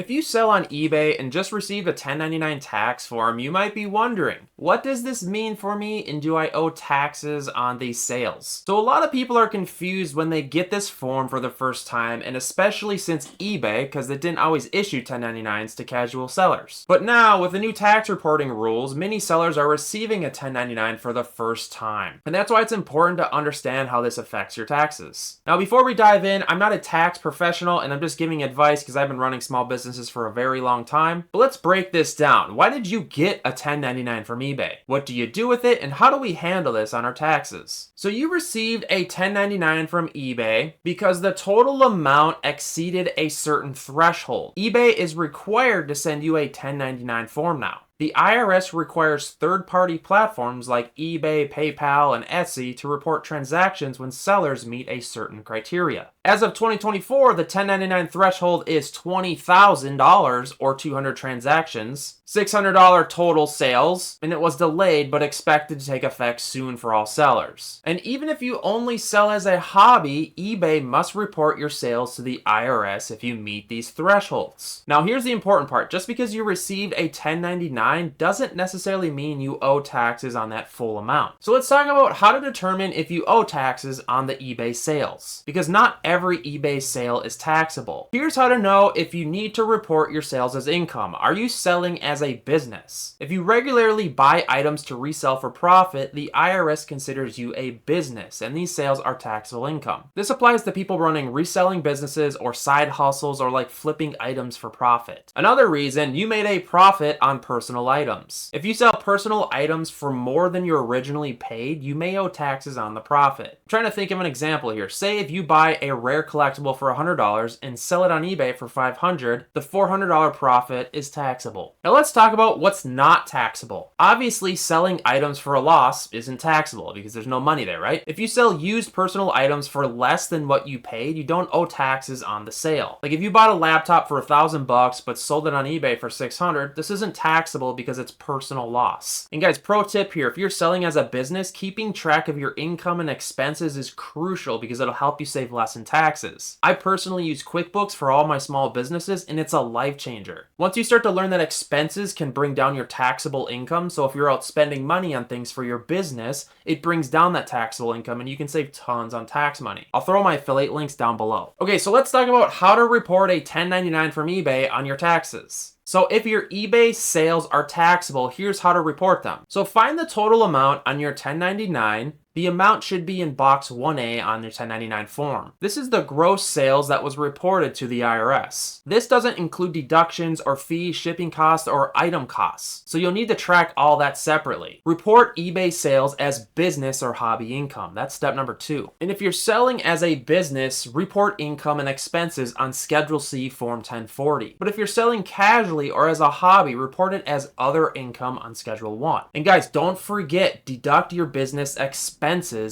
If you sell on eBay and just received a 1099 tax form, you might be wondering, what does this mean for me and do I owe taxes on these sales? So a lot of people are confused when they get this form for the first time, and especially since eBay, because it didn't always issue 1099s to casual sellers. But now, with the new tax reporting rules, many sellers are receiving a 1099 for the first time. And that's why it's important to understand how this affects your taxes. Now, before we dive in, I'm not a tax professional and I'm just giving advice because I've been running small businesses for a very long time. But let's break this down. Why did you get a 1099 from eBay? What do you do with it, and how do we handle this on our taxes? So you received a 1099 from eBay because the total amount exceeded a certain threshold. eBay is required to send you a 1099 form now. The IRS requires third-party platforms like eBay, PayPal, and Etsy to report transactions when sellers meet a certain criteria. As of 2024, the 1099 threshold is $20,000 or 200 transactions, $600 total sales, and it was delayed but expected to take effect soon for all sellers. And even if you only sell as a hobby, eBay must report your sales to the IRS if you meet these thresholds. Now here's the important part. Just because you received a 1099 doesn't necessarily mean you owe taxes on that full amount. So let's talk about how to determine if you owe taxes on the eBay sales, because not every eBay sale is taxable. Here's how to know if you need to report your sales as income. Are you selling as a business? If you regularly buy items to resell for profit, the IRS considers you a business, and these sales are taxable income. This applies to people running reselling businesses or side hustles or like flipping items for profit. Another reason, you made a profit on personal items. If you sell personal items for more than you originally paid, you may owe taxes on the profit. I'm trying to think of an example here. Say if you buy a rare collectible for $100 and sell it on eBay for $500, the $400 profit is taxable. Now let's talk about what's not taxable. Obviously, selling items for a loss isn't taxable because there's no money there, right? If you sell used personal items for less than what you paid, you don't owe taxes on the sale. Like if you bought a laptop for $1,000 but sold it on eBay for $600, this isn't taxable because it's personal loss. And guys, pro tip here, if you're selling as a business, keeping track of your income and expenses is crucial because it'll help you save less in taxes. I personally use QuickBooks for all my small businesses and it's a life changer. Once you start to learn that expenses can bring down your taxable income, so if you're out spending money on things for your business, it brings down that taxable income and you can save tons on tax money. I'll throw my affiliate links down below. Okay, so let's talk about how to report a 1099 from eBay on your taxes. So if your eBay sales are taxable, here's how to report them. So find the total amount on your 1099. The amount should be in box 1A on your 1099 form. This is the gross sales that was reported to the IRS. This doesn't include deductions or fees, shipping costs, or item costs. So you'll need to track all that separately. Report eBay sales as business or hobby income. That's step number 2. And if you're selling as a business, report income and expenses on Schedule C Form 1040. But if you're selling casually or as a hobby, report it as other income on Schedule 1. And guys, don't forget, deduct your business expenses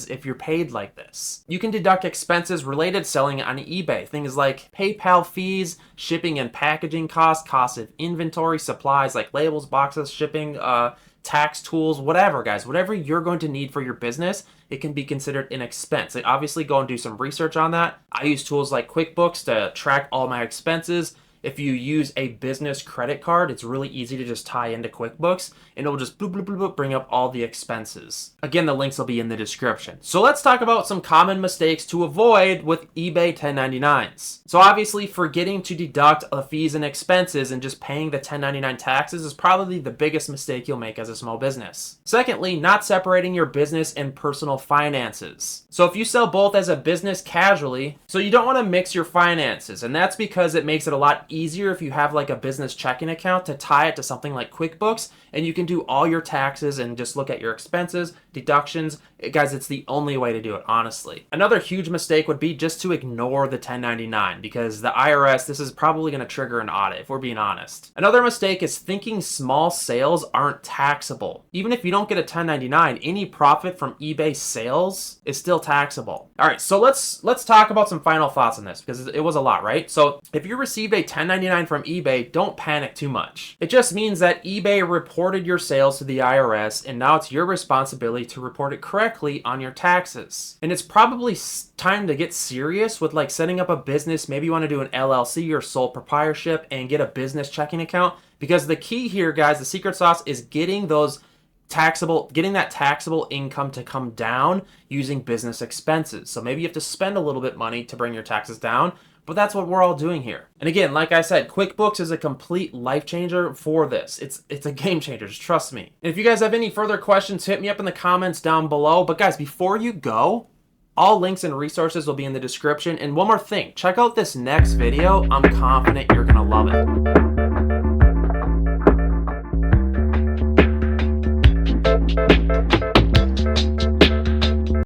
if you're paid like this. You can deduct expenses related to selling on eBay. Things like PayPal fees, shipping and packaging costs, cost of inventory, supplies like labels, boxes, shipping, tax tools, whatever, guys. Whatever you're going to need for your business, it can be considered an expense. Like, obviously, go and do some research on that. I use tools like QuickBooks to track all my expenses. If you use a business credit card, it's really easy to just tie into QuickBooks and it'll just bloop, bloop, bloop, bloop, bring up all the expenses. Again, the links will be in the description. So let's talk about some common mistakes to avoid with eBay 1099s. So obviously, forgetting to deduct the fees and expenses and just paying the 1099 taxes is probably the biggest mistake you'll make as a small business. Secondly, not separating your business and personal finances. So if you sell both as a business casually, so you don't want to mix your finances, and that's because it makes it a lot easier if you have like a business checking account to tie it to something like QuickBooks, and you can do all your taxes and just look at your expenses, deductions. Guys, it's the only way to do it, honestly. Another huge mistake would be just to ignore the 1099 because the IRS, this is probably going to trigger an audit if we're being honest. Another mistake is thinking small sales aren't taxable. Even if you don't get a 1099, any profit from eBay sales is still taxable. All right, so let's talk about some final thoughts on this because it was a lot, right? So if you received a 1099 from eBay, don't panic too much. It just means that eBay reported your sales to the IRS and now it's your responsibility properly to report it correctly on your taxes. And it's probably time to get serious with like setting up a business. Maybe you want to do an LLC or sole proprietorship and get a business checking account, because the key here, guys, the secret sauce is getting that taxable income to come down using business expenses. So maybe you have to spend a little bit money to bring your taxes down, but that's what we're all doing here. And again, like I said, QuickBooks is a complete life changer for this. It's a game changer, just trust me. And if you guys have any further questions, hit me up in the comments down below. But guys, before you go, all links and resources will be in the description. And one more thing, check out this next video. I'm confident you're gonna love it.